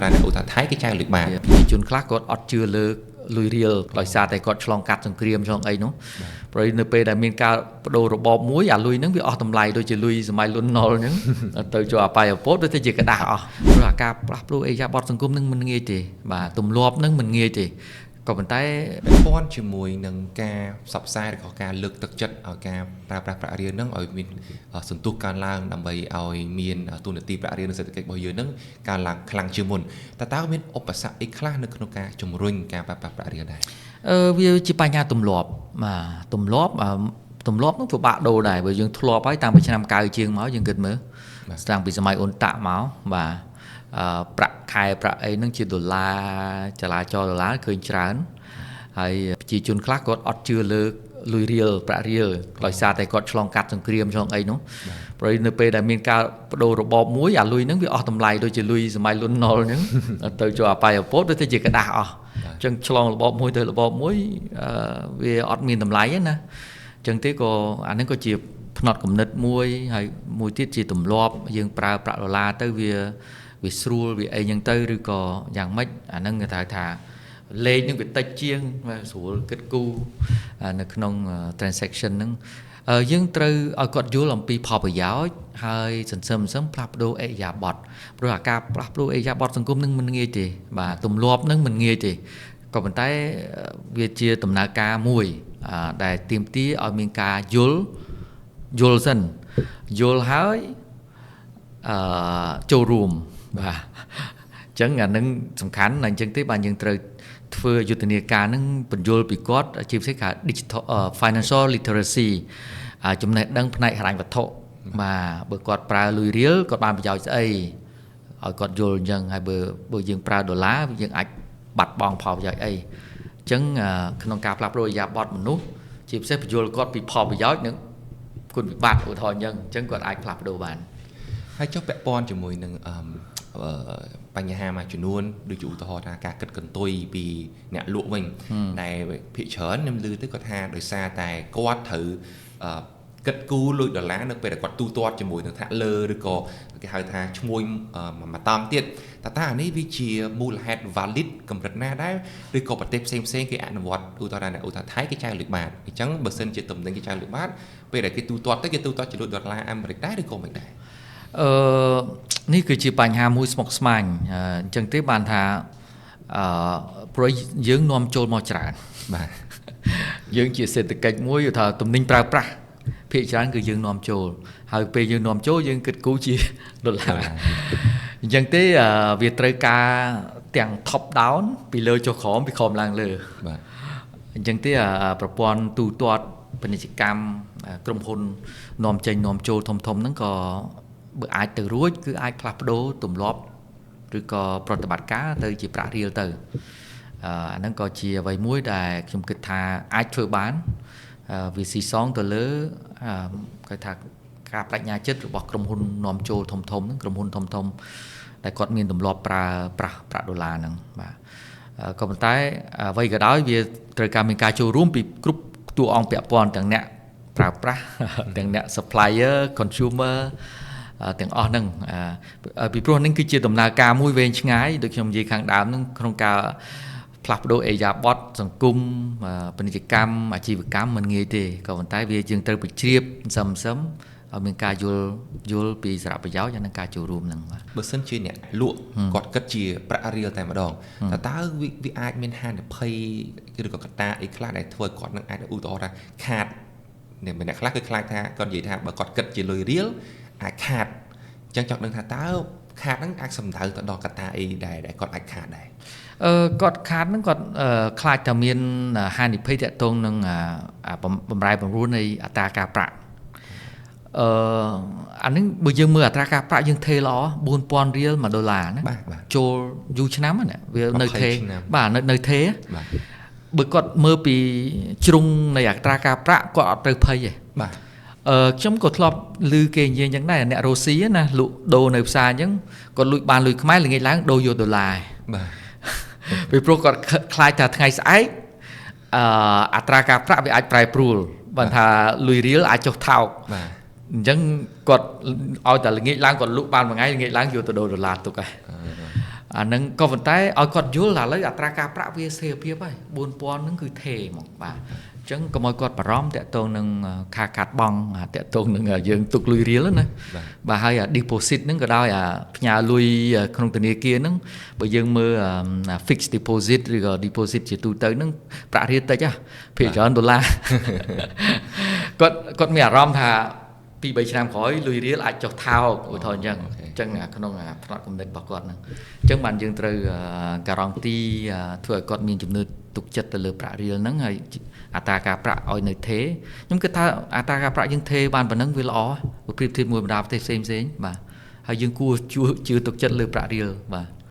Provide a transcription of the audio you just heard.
Bạn ủa ta thấy cái trang lược bàn Vì chun khác có ọt chưa lơ lùi riêngដោយសារតែគាត់ឆ្លងកាត់សង្គ្រាមឆ្លងអីនោះព្រោះនៅពេលដែលមានការបដូររបបមួយអាលុយហ្នឹងវាអស់តម្លៃដូចជាលុយសម័យលន់ណុលអញ្ចឹងទៅចូលអបាយពតដូចទៅជាกระดาษអស់ព្រោះអាការផ្លាស់ប្ដូរអេយ៉ាបតសង្គមហ្នឹងមិនងាយទេបាទទម្លាប់ហ្នឹងមិនងាយទេក៏ប៉ុន្តែព័ន្ធជាមួយនឹងការផ្សព្វផ្សាយរបស់ការលើកទឹកចិត្តឲ្យការប្រើប្រាស់ប្រាក់រៀលហ្នឹងឲ្យមានសន្ទុះកើនឡើងដើម្បីឲ្យមានទូនាទីប្រាក់រៀលនិងសេដ្ឋកិច្ចរបស់យើងហ្នឹងកើនឡើងខ្លាំងជាងមុនតើមានឧបសគ្គអីខ្លះនៅក្នុងការជំរុញការប្រើប្រាស់ប្រាក់រៀលដែរវាជាបញ្ហាទម្លាប់បាទទម្លាប់ហ្នឹងពិបាកដូរដែរបើយើងធ្លាប់ហើយតាំងពីឆ្នាំ90ជាងមកយើងគិតមើលតាំងពីសម័យអ៊ុនតាក់មកបាទប្រាក់ខែប្រាក់អីហ្នឹងជាដុល្លារចលាចលដុល្លារឃើញច្រើនហើយប្រជាជនខ្លះគាត់អត់ជឿលើលុយរៀលប្រាក់រៀលដោយសារតែគាត់ឆ្លងកាត់សង្គ្រាមឆ្លងអីនោះព្រោះនៅពេលដែលមានការបដូររបបមួយអាលុយហ្នឹងវាអស់តម្លៃដូចជាលុយសម័យលន់ណុលអញ្ចឹងទៅចូលអបាយពតដូចទៅជាกระดาษអស់អញ្ចឹងឆ្លងរបបមួយទៅរបបមួយវាអត់មានតម្លៃទេណាអញ្ចឹងទេក៏អាហ្នឹងក៏ជាផ្នត់គំនិតមួយហើយមួយទៀតជាទម្លាប់យើងប្រើប្រាក់ដុល្លារទៅវាស្រួលវាអីចឹងទៅឬក៏យ៉ាងម៉េចអាហ្នឹងគេថាលេខនឹងវាតិចជាងស្រួលគិតគូរនៅក្នុង transaction ហ្នឹងយើងត្រូវឲ្យគាត់យល់អំពីផលប្រយោជន៍ហើយសន្សឹមផ្លាស់ប្ដូរអេយ៉ាបតព្រោះអាការផ្លាស់ប្ដូរអេយ៉ាបតសង្គមហ្នឹងមិនងាយទេបាទទម្លាប់ហ្នឹងមិនងាយទេក៏ប៉ុន្តែវាជាដំណើរការមួយដែលទាមទារឲ្យមានការយល់សិនយល់ហើយចូលរួមបាទអញ្ចឹងអានឹងសំខាន់ណាស់អញ្ចឹងទេបាទយើងត្រូវធ្វើយុទ្ធនាការហ្នឹងបញ្យល់ពីគាត់ជាពិសេសការ digital financial literacy ចំណេះដឹងផ្នែកហិរញ្ញវត្ថុបាទបើគាត់ប្រើលុយរៀលគាត់បានប្រយោជន៍ស្អីឲ្យគាត់យល់អញ្ចឹងហើយបើយើងប្រើដុល្លារយើងអាចបាត់បង់ផលប្រយោជន៍អីអញ្ចឹងក្នុងការផ្លាស់ប្ដូរឥរិយាបថមនុស្សជាពិសេសបញ្យល់គាត់ពីផលប្រយោជន៍និងគុណវិបត្តិឧទាហរណ៍អញ្ចឹងគាត់អាចផ្លាស់ប្ដូរបានហើយចុះពាក់ព័ន្ធជាមួយនឹងបញ្ហាមួយចំនួនដូចជាឧទាហរណ៍ថាការគិតកន្ទុយពីអ្នកលក់វិញដែលភាគច្រើនខ្ញុំឮទៅគាត់ថាដោយសារតែគាត់ត្រូវគិតគូរលុយដុល្លារនៅពេលដែលគាត់ទូទាត់ជាមួយនឹងថ្នាក់លើឬក៏គេហៅថាឈ្មួញមួយតង់ទៀតតើអានេះវាជាមូលហេតុ valid កម្រិតណាដែរឬក៏ប្រទេសផ្សេងគេអនុវត្តឧទាហរណ៍ថៃគេចែកលុយបាតអញ្ចឹងបើសិនជាតំណែងគេចែកលុយបាតពេលដែលគេទូទាត់ទៅគេទូទាត់ជាលុយដុល្លារអាមេរិកដែរឬក៏មិនដែរនេះគឺជាបញ្ហាមួយស្មុគស្មាញអញ្ចឹងទេបានថាព្រោះយើងនាំចូលមកច្រើនបាទយើងជាសេដ្ឋកិច្ចមួយថាទំនិញប្រើប្រាស់ភាគច្រើនគឺយើងនាំចូលហើយពេលយើងនាំចូលយើងគិតគូរជាដុល្លារអញ្ចឹងទេវាត្រូវការទាំង top down ពីលើចុះក្រោមពីក្រោមឡើងលើបាទអញ្ចឹងទេប្រព័ន្ធទូទាត់ពាណិជ្ជកម្មក្រុមហ៊ុននាំចេញនាំចូលធំហ្នឹងក៏បើអាចទៅរួចគឺអាចផ្លាស់ប្ដូរទម្លាប់ឬក៏ប្រតិបត្តិការទៅជាប្រាក់រៀលទៅអាហ្នឹងក៏ជាអ្វីមួយដែលខ្ញុំគិតថាអាចធ្វើបានវាស៊ីសងទៅលើគេថាការបញ្ញាចិត្តរបស់ក្រុមហ៊ុននាំចូលធំហ្នឹងក្រុមហ៊ុនធំដែលគាត់មានទម្លាប់ប្រើប្រាស់ប្រាក់ដុល្លារហ្នឹងបាទក៏ប៉ុន្តែអ្វីក៏ដោយវាត្រូវការមានការចូលរួមពីគ្រប់តួអង្គពាក់ព័ន្ធទាំងអ្នកប្រើប្រាស់ទាំងអ្នក supplier consumer ទាំងអស់ហ្នឹងពីព្រោះហ្នឹងគឺជាដំណើរការមួយវែងឆ្ងាយដូចខ្ញុំនិយាយខាងដើមហ្នឹងក្នុងការផ្លាស់ប្ដូរអេយ៉ាបតសង្គមពាណិជ្ជកម្មអាជីវកម្មមិនងាយទេក៏ប៉ុន្តែវាយើងត្រូវបញ្ជ្រាបសឹមឲ្យមានការយល់ពីសារៈប្រយោជន៍និងការចូលរួមហ្នឹងបាទបើសិនជាអ្នកលក់គាត់គិតជាប្រាក់រៀលតែម្ដងតើវាអាចមានហានិភ័យឬក៏កត្តាអីខ្លះដែលធ្វើឲ្យគាត់នឹងអាចឧទាហរណ៍ថាខាតអ្នកខ្លះគឺខ្លាចថាគាត់និយាយថាបើគាត់គិតជាលុយរៀលអាចខាតអញ្ចឹងចង់ដឹងថាតើខាតហ្នឹងអាចសំដៅទៅដល់កត្តាអីដែលគាត់អាចខាតដែរគាត់ខាតហ្នឹងគាត់ខ្លាចតែមានហានិភ័យតាក់ទងនឹងបំរែបំរួលនៃអត្រាការប្រាក់អានេះបើយើងមើលអត្រាការប្រាក់យើងថេល្អ 4,000 រៀល1ដុល្លារណាចូលយូរឆ្នាំណាវានៅថេបាទនៅថេបើគាត់មើលពីជ្រុងនៃអត្រាការប្រាក់គាត់អត់ត្រូវភ័យទេបាទខ្ញុំក៏ធ្លាប់ឮគេនិយាយអញ្ចឹងដែរអ្នករុស្ស៊ីណាលក់ដូរនៅផ្សារអញ្ចឹងគាត់លួចបានលុយខ្មែរល្ងាចឡើងដូរយកដុល្លារបាទពីព្រោះគាត់ខ្លាចថាថ្ងៃស្អែកអត្រាការប្រាក់វាអាចប្រែប្រួលបើថាលុយរៀលអាចចុះថោកបាទអញ្ចឹងគាត់ឲ្យតែល្ងាចឡើងគាត់លក់បានមួយថ្ងៃល្ងាចឡើងយកទៅដូរដុល្លារទុកហើយ នឹងក៏ប៉ុន្តែឲ្យគាត់យល់ថាឥឡូវអត្រាការប្រាក់វាស្ថិរភាពហើយ4000ហ្នឹងគឺថេហ្មងបាទអញ្ចឹងកុំឲ្យគាត់បារម្ភតាក់ទងនឹងค่าកាត់បង់តាក់ទងនឹងយើងទុកលុយរៀលណាបាទហើយ deposit ហ្នឹងក៏ដោយផ្ញើលុយក្នុងធនាគារហ្នឹងបើយើងមើល fixed deposit ឬក៏ deposit ជាទូទៅហ្នឹងប្រាក់រៀលតិចភាគច្រើនដុល្លារគាត់មានអារម្មណ៍ថាពី3ឆ្នាំក្រោយលុយរៀលអាចចុះថោកឧទាហរណ៍អញ្ចឹងក្នុងផ្នែកគំនិតរបស់គាត់ហ្នឹងអញ្ចឹងបានយើងត្រូវការ៉ង់ទីធ្វើឲ្យគាត់មានជំនឿទុកចិត្តទៅលើប្រាក់រៀលហ្នឹងហើយអត្រាការប្រាក់ឲ្យនៅថេខ្ញុំគិតថាអត្រាការប្រាក់យើងថេបានប៉ុណ្ណឹងវាល្អប្រៀបធៀបមួយបណ្ដាប្រទេសផ្សេងៗបាទហើយយើងគួរជឿទុកចិត្តលើប្រាក់រៀលបាទ